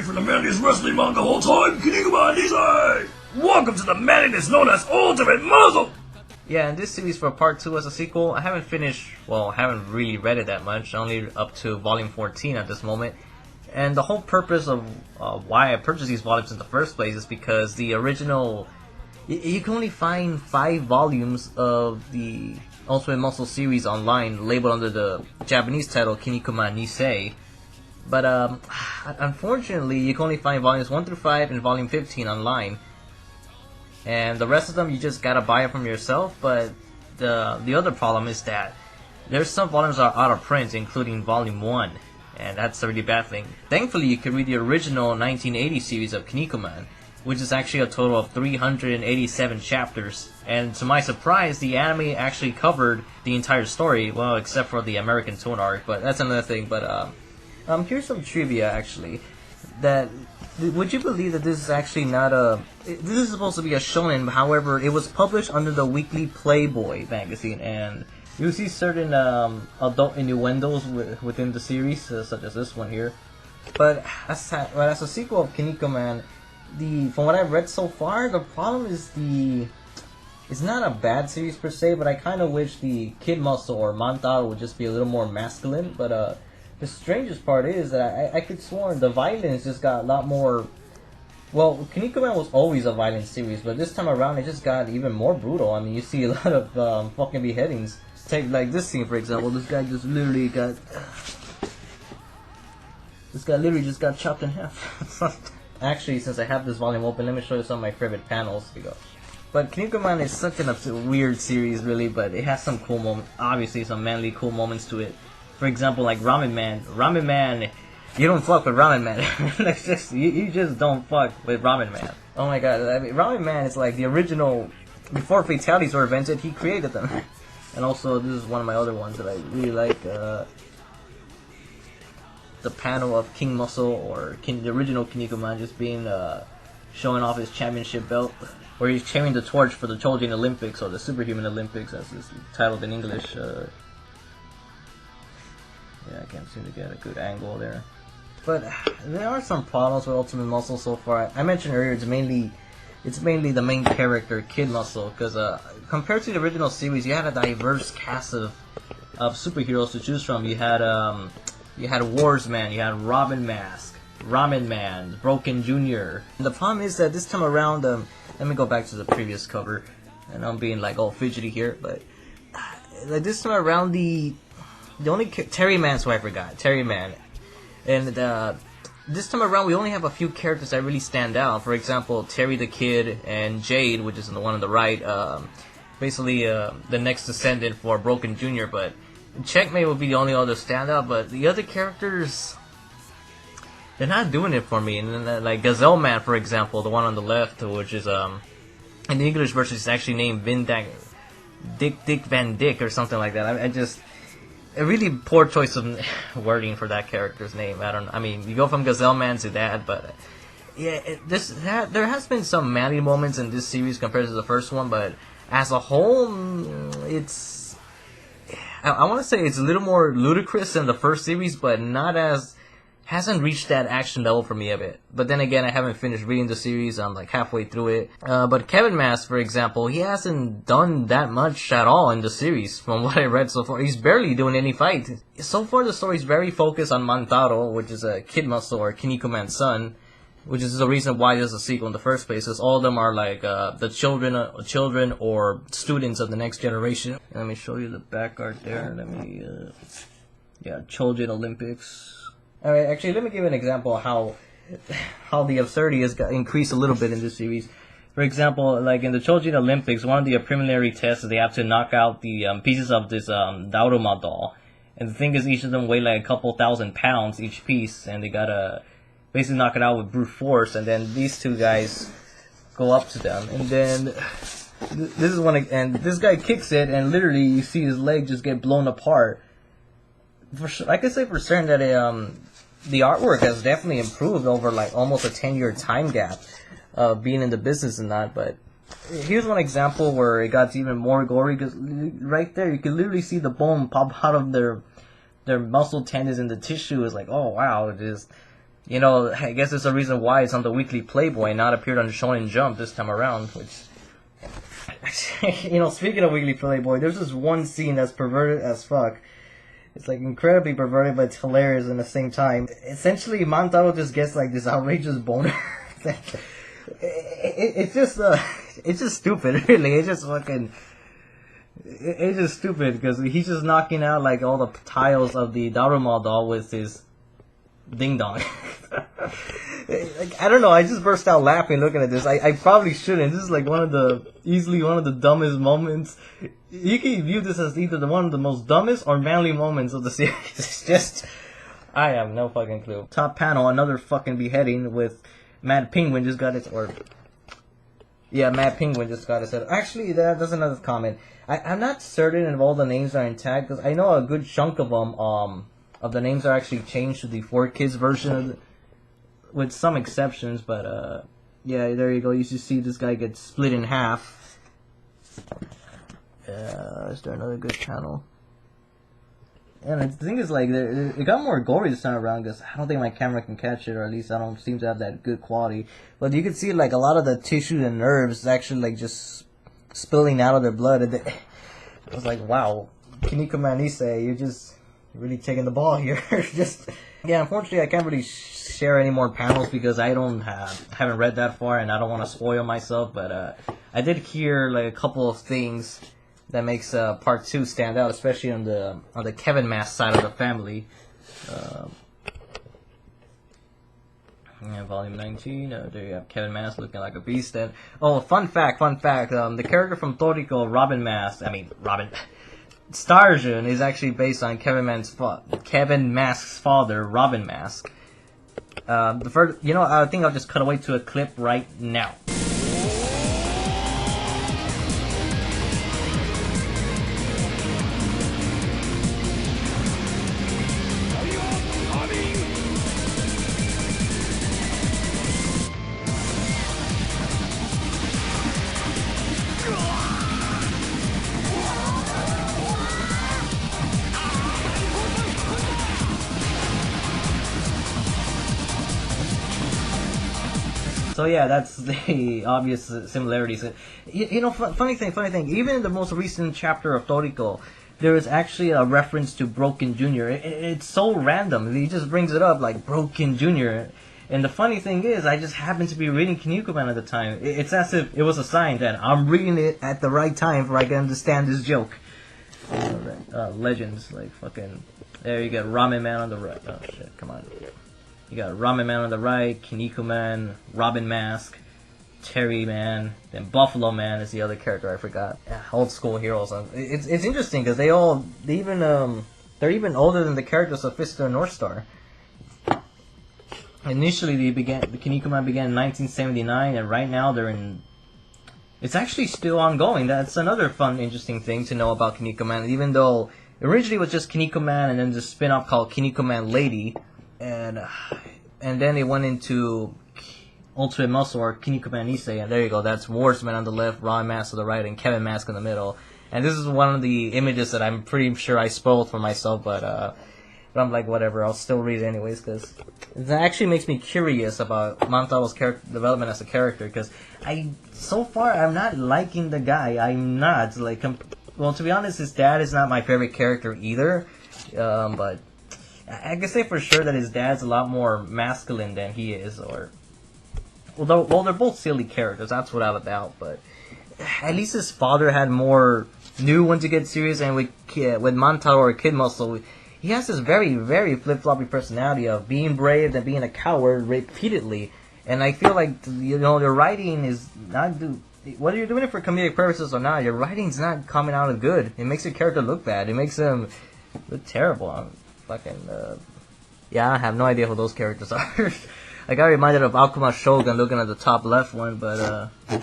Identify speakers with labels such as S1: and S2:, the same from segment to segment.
S1: for the manliest wrestling manga of all time, Kinnikuman Nisei! Welcome to the manliness known as Ultimate Muscle!
S2: Yeah, and this series for part 2 as a sequel, I haven't finished, well, I haven't really read it that much, only up to volume 14 at this moment. And the whole purpose of why I purchased these volumes in the first place is because the original, you can only find 5 volumes of the Ultimate Muscle series online, labeled under the Japanese title Kinnikuman Nisei. But unfortunately, you can only find volumes 1 through 5 and volume 15 online. And the rest of them, you just gotta buy it from yourself. But the other problem is that there's some volumes that are out of print, including volume 1. And that's a really bad thing. Thankfully, you can read the original 1980 series of Kinnikuman, which is actually a total of 387 chapters. And to my surprise, the anime actually covered the entire story, well, except for the American tone arc, but that's another thing. But here's some trivia, actually. That would you believe that this is actually not a... This is supposed to be a shonen, however, it was published under the Weekly Playboy magazine, and you see certain adult innuendos within the series, such as this one here. But as a sequel of Kinnikuman, from what I've read so far, the problem is it's not a bad series per se, but I kind of wish the Kid Muscle or Mantaro would just be a little more masculine. But the strangest part is that I could swear the violence just got a lot more... Well, Kinnikuman was always a violent series, but this time around it just got even more brutal. I mean, you see a lot of fucking beheadings. Take like this scene, for example. This guy just literally got... This guy literally just got chopped in half. Actually, since I have this volume open, let me show you some of my favorite panels. Here we go. But Kinnikuman is such a weird series, really, but it has some cool moments. Obviously, some manly cool moments to it. For example, like Ramen Man. Ramen Man, you don't fuck with Ramen Man. Like you just don't fuck with Ramen Man. Oh my god, I mean, Ramen Man is like the original. Before fatalities were invented, he created them. And also, this is one of my other ones that I really like. The panel of King Muscle, or the original Kinnikuman, just being showing off his championship belt, where he's carrying the torch for the Chojin Olympics, or the Superhuman Olympics, as it's titled in English. Yeah, I can't seem to get a good angle there. But there are some problems with Ultimate Muscle so far. I mentioned earlier it's mainly the main character, Kid Muscle, because compared to the original series, you had a diverse cast of superheroes to choose from. You had Warsman, you had Robin Mask, Ramen Man, Broken Jr. And the problem is that this time around, let me go back to the previous cover, and I'm being like all fidgety here, but like this time around the only Terry Man's who I forgot, Terry Man, and this time around we only have a few characters that really stand out. For example, Terry the Kid and Jade, which is the one on the right, basically the next descendant for Broken Jr. But Checkmate would be the only other standout, but the other characters, they're not doing it for me. And then, like Gazelle Man, for example, the one on the left, which is in the English version is actually named Dick Van Dyke or something like that. I just a really poor choice of wording for that character's name. I mean, you go from Gazelle Man to that, but yeah, there has been some manly moments in this series compared to the first one, but as a whole, it's I want to say it's a little more ludicrous than the first series, but hasn't reached that action level for me a bit. But then again, I haven't finished reading the series. I'm like halfway through it. But Kevin Mask, for example, he hasn't done that much at all in the series from what I read so far. He's barely doing any fight. So far, the story's very focused on Mantaro, which is a Kid Muscle or Kinnikuman's son, which is the reason why there's a sequel in the first place, because all of them are like the children or students of the next generation. Let me show you the back art there. Yeah, Chojin Olympics. Alright, actually, let me give you an example of how the absurdity has increased a little bit in this series. For example, like in the Chojin Olympics, one of the preliminary tests is they have to knock out the pieces of this Daruma doll. And the thing is, each of them weigh like a couple thousand pounds each piece, and they gotta basically knock it out with brute force. And then these two guys go up to them, and then this is one, and this guy kicks it, and literally you see his leg just get blown apart. I can say for certain that the artwork has definitely improved over like almost a 10-year time gap being in the business and that. But here's one example where it got even more gory, because right there you can literally see the bone pop out of their muscle tendons, and the tissue is like, oh wow, it is You know, I guess there's a reason why it's on the Weekly Playboy and not appeared on the Shonen Jump this time around, which... You know, speaking of Weekly Playboy, there's this one scene that's perverted as fuck. It's like incredibly perverted, but it's hilarious in the same time. Essentially, Mantaro just gets like this outrageous boner. It's just stupid, really. It's just fucking... It's just stupid, because he's just knocking out like all the tiles of the Daruma doll with his ding-dong. Like, I don't know, I just burst out laughing looking at this. I probably shouldn't. This is like easily one of the dumbest moments. You can view this as either one of the most dumbest or manly moments of the series. It's just, I have no fucking clue. Top panel, another fucking beheading with Mad Penguin just got its, Mad Penguin just got his head. Actually, that's another comment. I'm not certain if all the names are intact, because I know a good chunk of them, of the names are actually changed to the 4Kids version of the, with some exceptions, but yeah, there you go. You should see this guy get split in half. Is there another good panel? And the thing is, like, it got more gory this time around, because I don't think my camera can catch it, or at least I don't seem to have that good quality. But you can see, like, a lot of the tissue and nerves actually, like, just spilling out of their blood. And I was like, wow, Kinnikuman Nisei, you're just really taking the ball here. Just, yeah, unfortunately, I can't really share any more panels because I haven't read that far, and I don't want to spoil myself. But I did hear like a couple of things that makes part 2 stand out, especially on the Kevin Mask side of the family. Yeah, volume 19. There you have Kevin Mask looking like a beast. And fun fact. The character from Toriko, Robin Starjun, is actually based on Kevin Mask's father, Robin Mask. I think I'll just cut away to a clip right now. So yeah, that's the obvious similarities. Funny thing. Even in the most recent chapter of Toriko, there is actually a reference to Broken Junior. It's so random. He just brings it up like Broken Junior. And the funny thing is, I just happened to be reading Kinnikuman at the time. It's as if it was a sign that I'm reading it at the right time for I can understand this joke. Legends, like fucking... There you got Ramen Man on the right. Oh shit, come on. You got Ramen Man on the right, Kinnikuman, Robin Mask, Terry Man, then Buffalo Man is the other character I forgot. Yeah, old school heroes. It's interesting because they're even older than the characters of Fist of North Star. Initially, the Kinnikuman began in 1979, and right now it's actually still ongoing. That's another fun, interesting thing to know about Kinnikuman. Even though originally it was just Kinnikuman, and then the spin-off called Kinnikuman Lady. And then it went into Ultimate Muscle or Kinnikuman Nisei, and there you go. That's Warsman on the left, Ron Mask on the right, and Kevin Mask in the middle. And this is one of the images that I'm pretty sure I spoiled for myself, but I'm like, whatever. I'll still read it anyways because it actually makes me curious about Mantaro's character development as a character. Because so far I'm not liking the guy. I'm not like. Well, to be honest, his dad is not my favorite character either. But I can say for sure that his dad's a lot more masculine than he is, well, they're both silly characters, that's without a doubt, but at least his father had more knew when to get serious, and with Mantaro or Kid Muscle, he has this very, very flip-floppy personality of being brave and being a coward repeatedly, and I feel like, your writing is not, whether you're doing it for comedic purposes or not, your writing's not coming out as good. It makes your character look bad, it makes him look terrible. I have no idea who those characters are. I got reminded of Akuma Shogun looking at the top left one, but I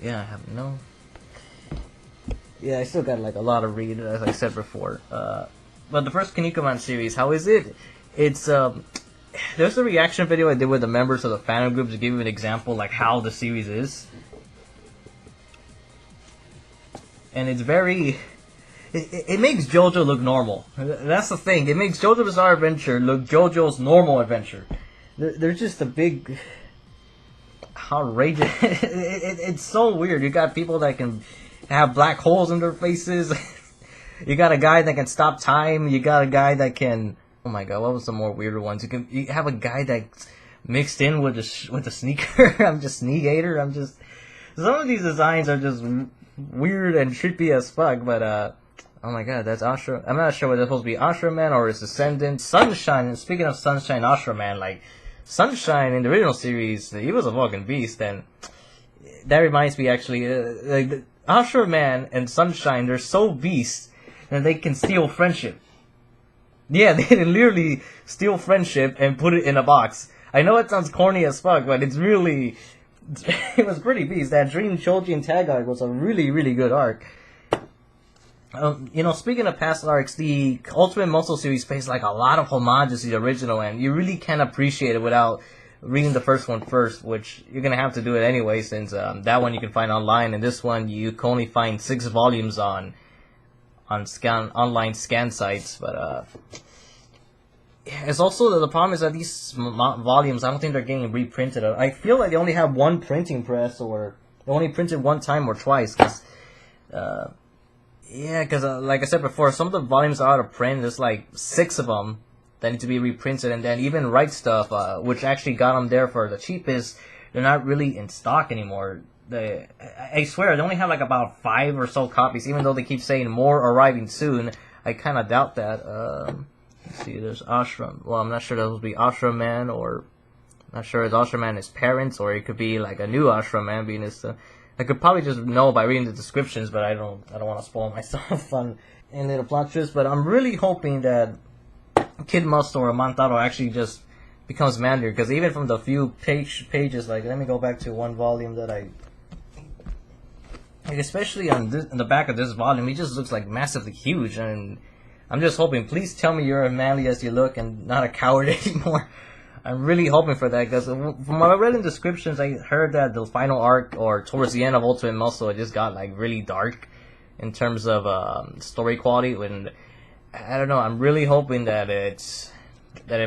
S2: have no. Yeah, I still got like a lot to read, as I said before. But the first Kinnikuman series, how is it? It's there's a reaction video I did with the members of the fandom group to give you an example like how the series is, and it's very. it makes JoJo look normal. That's the thing. It makes JoJo Bizarre Adventure look JoJo's normal adventure. They're just a big outrageous. It's so weird. You got people that can have black holes in their faces. You got a guy that can stop time. You got a guy that can. Oh my god, what was the more weirder ones? You have a guy that's mixed in with a sneaker. I'm just Sneakator. Some of these designs are just weird and trippy as fuck. But oh my god, that's Ashura. I'm not sure whether it's supposed to be Ashura Man or his descendant. Sunshine. And speaking of Sunshine, Ashura Man, like Sunshine in the original series, he was a fucking beast, and that reminds me actually, like Ashura Man and Sunshine, they're so beasts that they can steal friendship. Yeah, they can literally steal friendship and put it in a box. I know it sounds corny as fuck, but it's really, it was pretty beast. That Dream Chojin tag arc was a really, really good arc. Speaking of past arcs, the Ultimate Muscle series pays like a lot of homages to the original, and you really can't appreciate it without reading the first one first, which you're gonna have to do it anyway, since that one you can find online, and this one you can only find 6 volumes on online scan sites. But it's also the problem is that these volumes, I don't think they're getting reprinted. I feel like they only have one printing press, or they only printed one time or twice, because like I said before, some of the volumes are out of print. There's like 6 of them that need to be reprinted, and then even Right Stuff, which actually got them there for the cheapest, they're not really in stock anymore. I swear, they only have like about 5 or so copies, even though they keep saying more arriving soon. I kind of doubt that. Let's see, there's Ashram. Well, I'm not sure that will be Ashram Man, or I'm not sure it's Ashram Man his parents, or it could be like a new Ashram Man being his. I could probably just know by reading the descriptions, but I don't want to spoil myself on any little plot twists. But I'm really hoping that Kid Muscle or Mantaro actually just becomes manager, because even from the few pages, like, let me go back to one volume that like, especially on the back of this volume, he just looks like massively huge, and I'm just hoping, please tell me you're as manly as you look and not a coward anymore. I'm really hoping for that, because from what I read in descriptions, I heard that the final arc, or towards the end of Ultimate Muscle, it just got like really dark in terms of story quality. And I don't know, I'm really hoping that it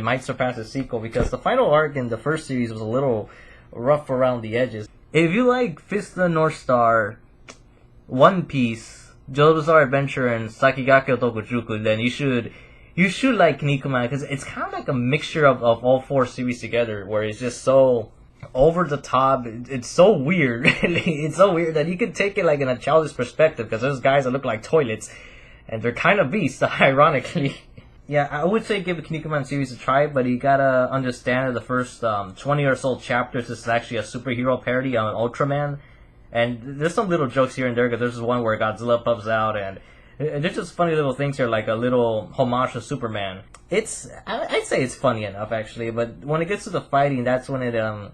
S2: might surpass the sequel, because the final arc in the first series was a little rough around the edges. If you like Fist of the North Star, One Piece, JoJo's Bizarre Adventure, and Sakigake Otokujuku, then you should like Kinnikuman, because it's kind of like a mixture of all 4 series together, where it's just so over the top. It's so weird. It's so weird that you could take it like in a childish perspective, because there's guys that look like toilets, and they're kind of beasts, ironically. Yeah, I would say give the Kinnikuman series a try, but you gotta understand that the first 20 or so chapters is actually a superhero parody on Ultraman. And there's some little jokes here and there, because there's one where Godzilla pops out, and there's just funny little things here, like a little homage to Superman. I'd say it's funny enough, actually, but when it gets to the fighting, that's when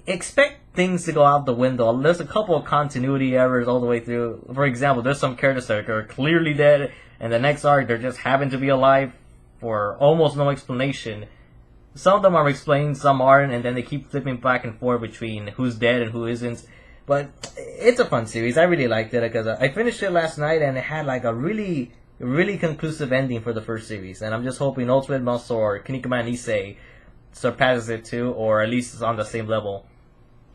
S2: expect things to go out the window. There's a couple of continuity errors all the way through. For example, there's some characters that are clearly dead, and the next arc, they just happen to be alive for almost no explanation. Some of them are explained, some aren't, and then they keep flipping back and forth between who's dead and who isn't. But it's a fun series. I really liked it, because I finished it last night, and it had like a really, really conclusive ending for the first series. And I'm just hoping Ultimate Muscle or Kinnikuman Nisei surpasses it too, or at least is on the same level.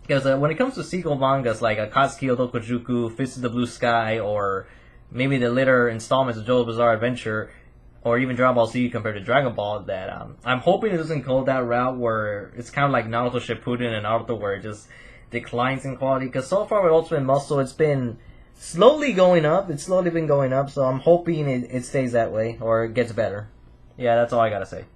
S2: Because when it comes to sequel mangas like Akatsuki Otokujuku, Fist of the Blue Sky, or maybe the later installments of JoJo's Bizarre Adventure, or even Dragon Ball Z compared to Dragon Ball, that I'm hoping it doesn't go that route where it's kind of like Naruto Shippuden and Naruto, where it just declines in quality. Because so far with Ultimate Muscle, it's been slowly going up. It's slowly been going up, so I'm hoping it stays that way, or it gets better. Yeah, that's all I gotta say.